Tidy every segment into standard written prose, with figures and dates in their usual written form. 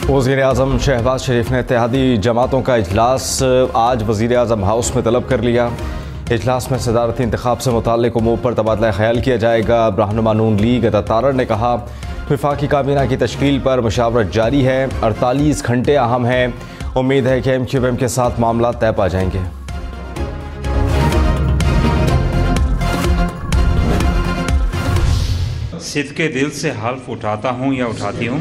वज़ीर-ए-आज़म शहबाज शरीफ ने इत्तेहादी जमातों का इजलास आज वज़ीर-ए-आज़म हाउस में तलब कर लिया। इजलास में सदारती इंतखाब से मुताल्लिक़ उमूर पर तबादला ख्याल किया जाएगा। रहनुमा नून लीग अता तारड़ ने कहा, वफाकी काबीना की तश्कील पर मुशावरत जारी है। 48 घंटे अहम हैं। उम्मीद है कि MQM के साथ मामला तय पा जाएंगे। सिद्क़े दिल से हल्फ उठाता हूँ या उठाती हूँ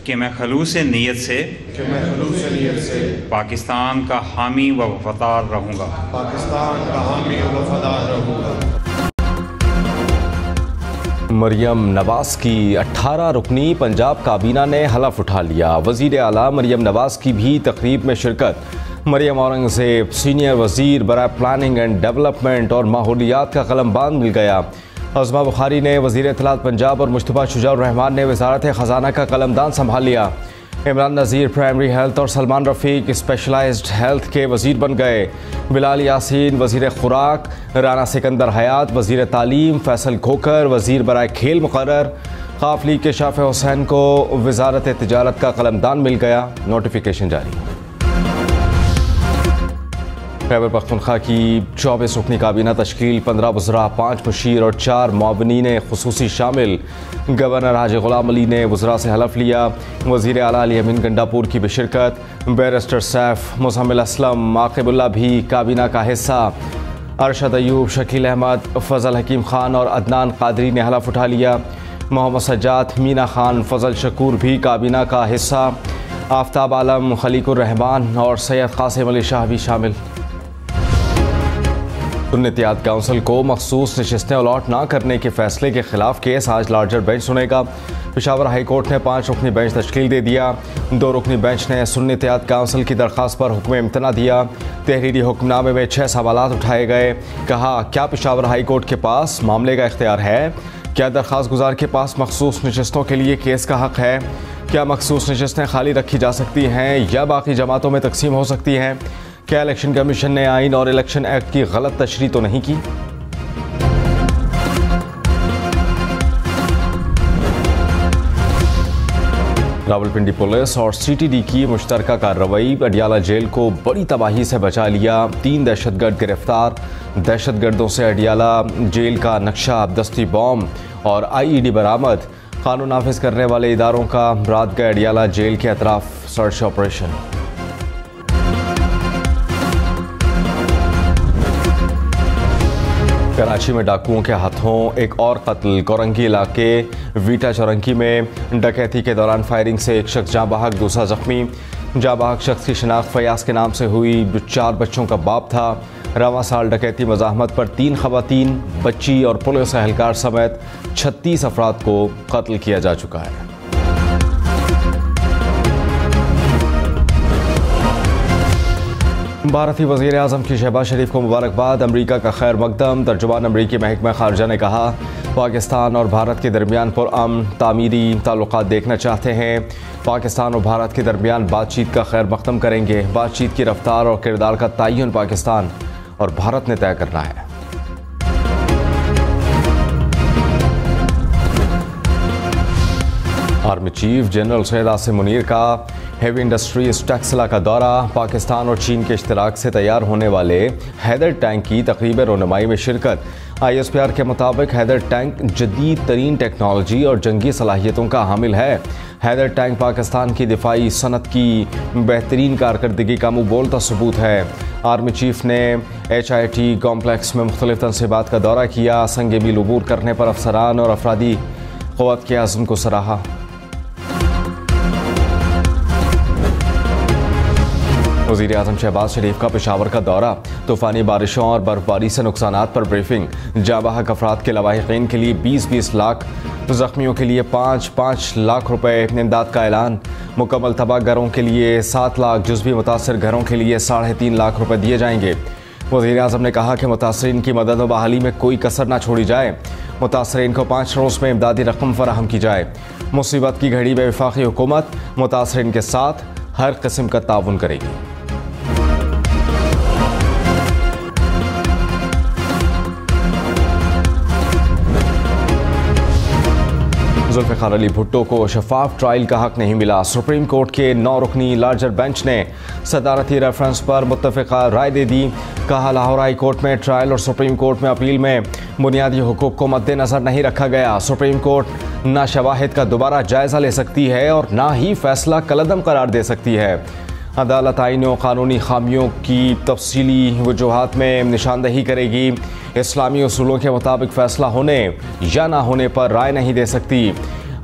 कि मैं खलूस नीयत से पाकिस्तान का हामी व वफादार रहूँगा। मरियम नवाज की 18 रुकनी पंजाब काबीना ने हलफ उठा लिया। वज़ीर आला मरियम नवाज की भी तकरीब में शिरकत। मरियम औरंगज़ेब सीनियर वज़ीर बराए प्लानिंग एंड डेवलपमेंट और माहौलियात का कलमबान मिल गया। अज़मा बुखारी ने वज़ीर इत्तलात पंजाब और मुश्तबा शुजाउर रहमान ने वज़ारत ख़जाना का कलमदान संभाल लिया। इमरान नज़ीर प्राइमरी हेल्थ और सलमान रफ़ीक स्पेशलाइज्ड हेल्थ के वज़ीर बन गए। बिलाल यासीन वज़ीर खुराक, राना सिकंदर हयात वज़ीर तालीम, फैसल खोकर वज़ीर बराए खेल मुक़र्रर। ख़ाफ लीग के शाफ़े हुसैन को वज़ारत तिजारत का कलमदान मिल गया। नोटिफिकेशन जारी। खैबर पख्तूनख्वा की 24 रुकनी काबीना तश्कील, 15 वज़रा, 5 मुशीर और 4 मुआवनीन खुसूसी शामिल। गवर्नर हाजी गुलाम अली ने वज़रा से हलफ लिया। वज़ीर आला अली अमीन गंडापुर की बिशिरकत। बैरिस्टर सैफ, मुज़म्मिल असलम, आक़िबुल्लाह भी काबीना का हिस्सा। अरशद अयूब, शकील अहमद, फजल हकीम खान और अदनान कादरी ने हलफ उठा लिया। मोहम्मद सज्जाद, मीना खान, फजल शकूर भी काबीना का हिस्सा। आफ्ताब आलम, खलीकुर रहमान और सैयद कासिम अली शाह भी शामिल। सुन्नतियात काउंसिल को मखसूस नशिस्तें अलॉट न करने के फैसले के खिलाफ केस आज लार्जर बेंच सुनेगा। पेशावर हाई कोर्ट ने 5 रुकनी बेंच तश्कील दे दिया। 2 रुकनी बेंच ने सुन्नतियात काउंसिल की दरख्वास्त पर हुक्म इम्तना दिया। तहरीरी हुक्मनामे में 6 सवालात उठाए गए। कहा, क्या पेशावर हाई कोर्ट के पास मामले का इख्तियार है? क्या दरख्वास्त गुजार के पास मखसूस नशिस्तों के लिए केस का हक है? क्या मखसूस नशिस्तें खाली रखी जा सकती हैं या बाकी जमातों में तकसीम हो सकती हैं? क्या इलेक्शन कमीशन ने आइन और इलेक्शन एक्ट की गलत तशरीह तो नहीं की? रावलपिंडी पुलिस और CTD की मुश्तरका कार्रवाई। अडियाला जेल को बड़ी तबाही से बचा लिया। 3 दहशतगर्द गिरफ्तार। दहशतगर्दों से अडियाला जेल का नक्शा, दस्ती बॉम्ब और IED बरामद। कानून नाफिज करने वाले इदारों का रात गए अडियाला जेल के अतराफ सर्च ऑपरेशन। कराची में डाकुओं के हाथों एक और कत्ल। कोरंगी इलाके वीटा चौरंगी में डकैती के दौरान फायरिंग से एक शख्स जाँ बहक, दूसरा जख्मी। जाँ बहक शख्स की शिनाख्त फयाज के नाम से हुई, जो 4 बच्चों का बाप था। रवां साल डकैती मज़ाहमत पर 3 ख़वातीन, बच्ची और पुलिस एहलकार समेत 36 अफराद को कत्ल किया जा चुका है। भारतीय वज़ीर-ए-आज़म की शहबाज शरीफ को मुबारकबाद। अमरीका का खैर मकदम। तर्जुमान अमरीकी महकमा खारजा ने कहा, पाकिस्तान और भारत के दरमियान पुरअमन तामीरी ताल्लुकात देखना चाहते हैं। पाकिस्तान और भारत के दरमियान बातचीत का खैर मकदम करेंगे। बातचीत की रफ्तार और किरदार का तयन पाकिस्तान और भारत ने तय करना है। Army chief general Syed Asim Munir का हेवी इंडस्ट्रीज टेक्सला का दौरा। पाकिस्तान और चीन के इश्तराक से तैयार होने वाले हैदर टैंक की तकरीब रोनुमाई में शिरकत। ISPR के मुताबिक हैदर टैंक जदीद तरीन टेक्नोलॉजी और जंगी सलाहियतों का हामिल है। हैदर टैंक पाकिस्तान की दिफाई सनत की बेहतरीन कारकर्दगी का मुँह बोलता सबूत है। आर्मी चीफ ने HIT कॉम्प्लेक्स में मुख्तलिफ तनसीबात का दौरा किया। संग मील अबूर करने पर अफसरान और अफरादी क़ुव्वत के आज़म को सराहा। वज़ीर-ए-आज़म शहबाज शरीफ का पेशावर का दौरा। तूफ़ानी बारिशों और बर्फबारी से नुकसानात पर ब्रीफिंग। जाँ बहक अफराद के लवाहिकीन के लिए 20-20 लाख, ज़ख्मियों के लिए 5-5 लाख रुपए इमदाद का ऐलान। मुकम्मल तबाह घरों के लिए 7 लाख, जुज़वी मुतासर घरों के लिए 3.5 लाख रुपए दिए जाएंगे। वज़ीर-ए-आज़म ने कहा कि मुतासरीन की मदद व बहाली में कोई कसर न छोड़ी जाए। मुतासरीन को 5 रोज़ में इमदादी रकम फराहम की जाए। मुसीबत की घड़ी में वफाकी हुकूमत मुतासरीन के साथ हर किस्म का ताउन करेगी। जुल्फ़िकार अली भुट्टो को शफाफ ट्रायल का हक नहीं मिला। सुप्रीम कोर्ट के 9 रुकनी लार्जर बेंच ने सदारती रेफरेंस पर मुत्तफ़िक़ा राय दे दी। कहा, लाहौर हाई कोर्ट में ट्रायल और सुप्रीम कोर्ट में अपील में बुनियादी हुकूक को मद्देनज़र नहीं रखा गया। सुप्रीम कोर्ट ना शवाहिद का दोबारा जायज़ा ले सकती है और ना ही फैसला कलअदम करार दे सकती है। अदालत आईनी और कानूनी खामियों की तफसीली वजूहात में निशानदही करेगी। इस्लामी उसूलों के मुताबिक फ़ैसला होने या ना होने पर राय नहीं दे सकती।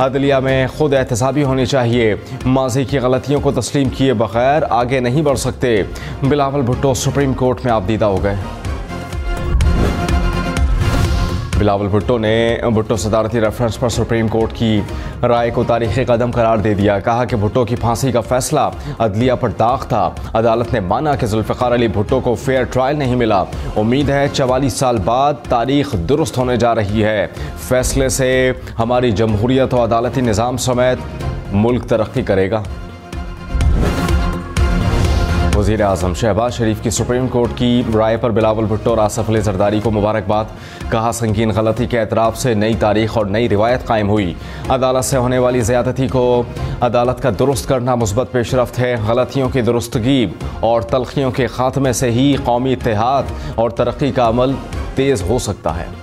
अदलिया में खुद एहतसाबी होनी चाहिए। माजी की गलतियों को तस्लीम किए बगैर आगे नहीं बढ़ सकते। बिलावल भुट्टो सुप्रीम कोर्ट में आबदीदा हो गए। बिलावल भुट्टो सदारती रेफरेंस पर सुप्रीम कोर्ट की राय को तारीख़ी कदम करार दे दिया। कहा कि भुट्टो की फांसी का फैसला अदलिया पर दाग था। अदालत ने माना कि जुल्फ़िकार अली भुट्टो को फेयर ट्रायल नहीं मिला। उम्मीद है 44 साल बाद तारीख दुरुस्त होने जा रही है। फैसले से हमारी जमहूरियत और अदालती निज़ाम समेत मुल्क तरक्की करेगा। वज़ीर आज़म शहबाज शरीफ की सुप्रीम कोर्ट की राय पर बिलावल भुट्टो और आसिफ अली ज़रदारी को मुबारकबाद। कहा, संगीन गलती के एतराफ़ से नई तारीख और नई रिवायत कायम हुई। अदालत से होने वाली ज़्यादती को अदालत का दुरुस्त करना मुस्बत पेशरफ्त है। गलतियों की दुरुस्तगी और तलखियों के ख़ात्मे से ही कौमी इत्तेहाद और तरक्की का अमल तेज़ हो सकता है।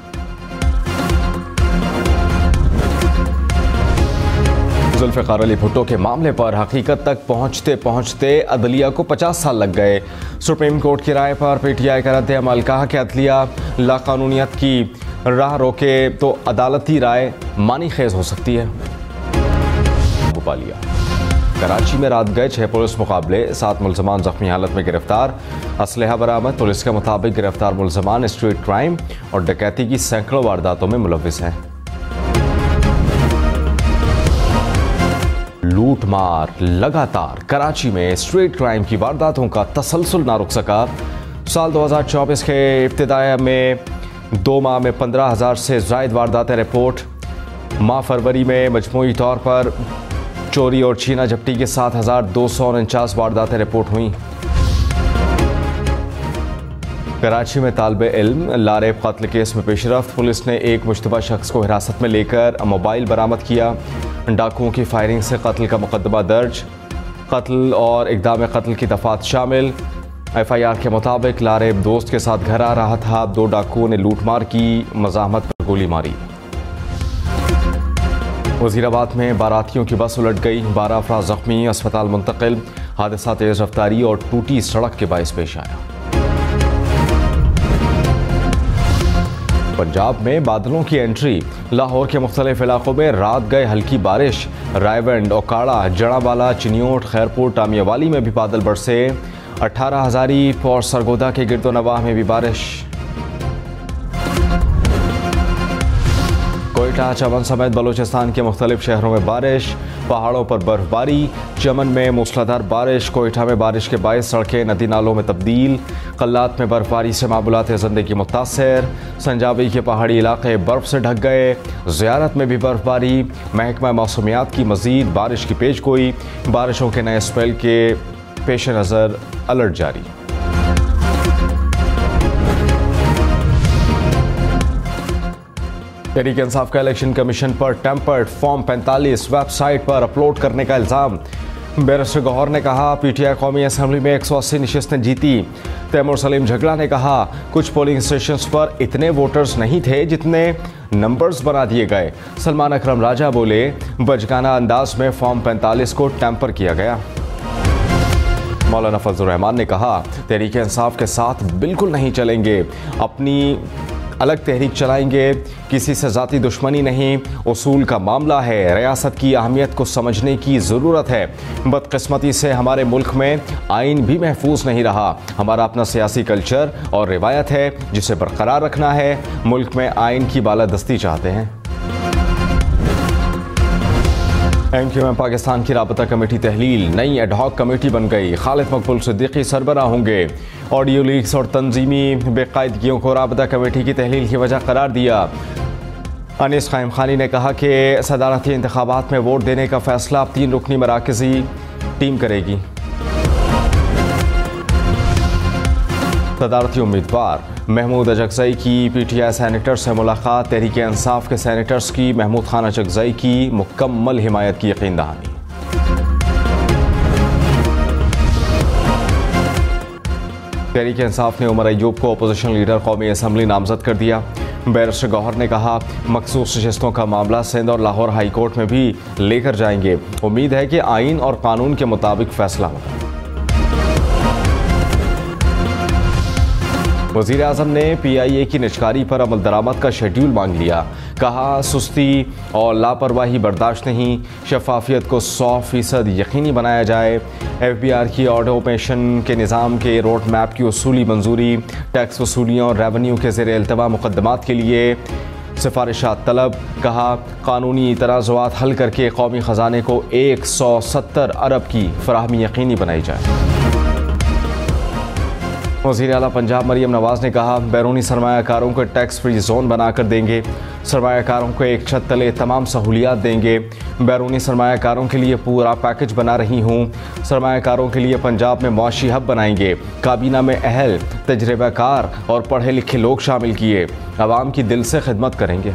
जुल्फ़िकार अली भुट्टो के मामले पर हकीकत तक पहुँचते पहुँचते अदलिया को 50 साल लग गए। सुप्रीम कोर्ट की राय पर पीटीआई का रद्द अमल। कहा कि अदलिया लाकानूनियत की राह रोके तो अदालती राय मानी खेज हो सकती है। भोपालिया कराची में रात गए 6 पुलिस मुकाबले, 7 मुलजमान जख्मी हालत में गिरफ्तार। असलहा बरामद। पुलिस के मुताबिक गिरफ्तार मुलजमान स्ट्रीट क्राइम और डकैती की सैकड़ों वारदातों में मुलव्विस हैं। लूट मार लगातार। कराची में स्ट्रीट क्राइम की वारदातों का तसलसल ना रुक सका। साल 2024 के इब्तिदाई में 2 माह में 15,000 से ज़ायद वारदातें रिपोर्ट। माह फरवरी में मजमूई तौर पर चोरी और छीना झपटी के 7,249 वारदातें रिपोर्ट हुई। कराची में तालिब इल्म लारेब कत्ल केस में पेशरफ्त। पुलिस ने एक मुश्तबा शख्स को हिरासत में लेकर मोबाइल बरामद किया। डाकुओं की फायरिंग से कत्ल का मुकदमा दर्ज। कत्ल और इक़दाम कत्ल की दफात शामिल। FIR के मुताबिक लारेब दोस्त के साथ घर आ रहा था। 2 डाकुओं ने लूटमार की, मज़ाहमत पर गोली मारी। वज़ीराबाद में बारातियों की बस उलट गई, 12 अफराद ज़ख्मी, अस्पताल मुंतकिल। हादसा तेज़ रफ्तारी और टूटी सड़क के बाइस पेश आया। पंजाब में बादलों की एंट्री। लाहौर के मुख्तलिफ इलाकों में रात गए हल्की बारिश। रायवंड, ओकाड़ा, जड़ावाला, चिन्योट, खैरपुर, टामियावाली में भी बादल बरसे। 18 हज़ारी और सरगोदा के गिरदोनवाह में भी बारिश। कोयटा, चमन समेत बलूचिस्तान के मुख्तलिफ शहरों में बारिश। पहाड़ों पर बर्फबारी। चमन में मूसलाधार बारिश। कोयटा में बारिश के बायस सड़कें नदी नालों में तब्दील। कल्लात में बर्फबारी से मामूलात ज़िंदगी मुतासर। संजाबी के पहाड़ी इलाके बर्फ से ढक गए। ज़ियारत में भी बर्फबारी। महकमा मौसमियात की मज़ीद बारिश की पेशगोई। बारिशों के नए स्पेल के पेश नज़र अलर्ट जारी। तहरीक इंसाफ का इलेक्शन कमीशन पर टेम्पर्ड फॉर्म 45 वेबसाइट पर अपलोड करने का इल्ज़ाम। बैरिस्टर गौहर ने कहा, PTI कौमी असम्बली में 180 नशिस्तें जीती। तैमूर सलीम झगड़ा ने कहा, कुछ पोलिंग स्टेशंस पर इतने वोटर्स नहीं थे जितने नंबर्स बना दिए गए। सलमान अकरम राजा बोले, बचगाना अंदाज में फॉर्म 45 को टैंपर किया गया। मौलाना फजलुर रहमान ने कहा, तहरीक इंसाफ के साथ बिल्कुल नहीं चलेंगे, अपनी अलग तहरीक चलाएंगे, किसी से ज़ाती दुश्मनी नहीं, उसूल का मामला है, रियासत की अहमियत को समझने की ज़रूरत है। बदकिस्मती से हमारे मुल्क में आइन भी महफूज नहीं रहा। हमारा अपना सियासी कल्चर और रिवायत है जिसे बरकरार रखना है। मुल्क में आइन की बालादस्ती चाहते हैं। MQM पाकिस्तान की राबता कमेटी तहलील, नई एडहॉक कमेटी बन गई। खालिद मकबूल सिद्दीकी सरबराह होंगे। ऑडियो लीक्स और तंजीमी बेकायदगियों को राबता कमेटी की तहलील की वजह करार दिया। अनीस क़ाइम खानी ने कहा कि सदारती इंतखाबात में वोट देने का फैसला अब 3 रुकनी मराकज़ी टीम करेगी। सदारती उम्मीदवार महमूद अचकजई की PTI सैनेटर से मुलाकात। तहरीक इंसाफ के सैनेटर्स की महमूद खान अचकजई की मुकम्मल हिमायत की यकीन दहानी। तहरीक इंसाफ ने उमर अयूब को अपोजिशन लीडर कौमी असम्बली नामजद कर दिया। बैरिस्टर गौहर ने कहा, मखसूस नशिस्तों का मामला सिंध और लाहौर हाई कोर्ट में भी लेकर जाएंगे। उम्मीद है कि आइन और कानून के मुताबिक फैसला होगा। वज़ीर आज़म ने PIA की निजकारी पर अमल दरामद का शेड्यूल मांग लिया। कहा, सुस्ती और लापरवाही बर्दाश्त नहीं, शफाफियत को 100% यकीनी बनाया जाए। FBR की ऑटोमेशन के निज़ाम के रोड मैप की उसूली मंजूरी। टैक्स वसूलियों और रेवेन्यू के ज़ेर इल्तवा मुकदमात के लिए सिफारिशात तलब। कहा, कानूनी तनाज़ुआत हल करके कौमी ख़जाने को 170 अरब की फराहमी यकीनी बनाई जाए। वज़ीर आला पंजाब मरियम नवाज़ ने कहा, बैरूनी सरमायाकारों को टैक्स फ्री जोन बनाकर देंगे। सरमायाकारों को एक छत तले तमाम सहूलियात देंगे। बैरूनी सरमायाकारों के लिए पूरा पैकेज बना रही हूँ। सरमायाकारों के लिए पंजाब में मुआशी हब बनाएंगे। काबीना में अहल, तजर्बाकार और पढ़े लिखे लोग शामिल किए। आवाम की दिल से खिदमत करेंगे।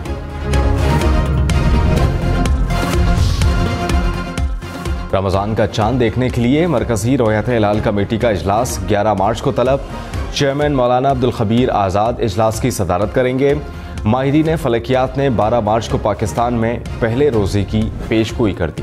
रमज़ान का चांद देखने के लिए मरकज़ी रोयत हिलाल कमेटी का इजलास 11 मार्च को तलब। चेयरमैन मौलाना अब्दुल खबीर आज़ाद इजलास की सदारत करेंगे। माहिरीन फलकियात ने 12 मार्च को पाकिस्तान में पहले रोज़े की पेशगोई कर दी।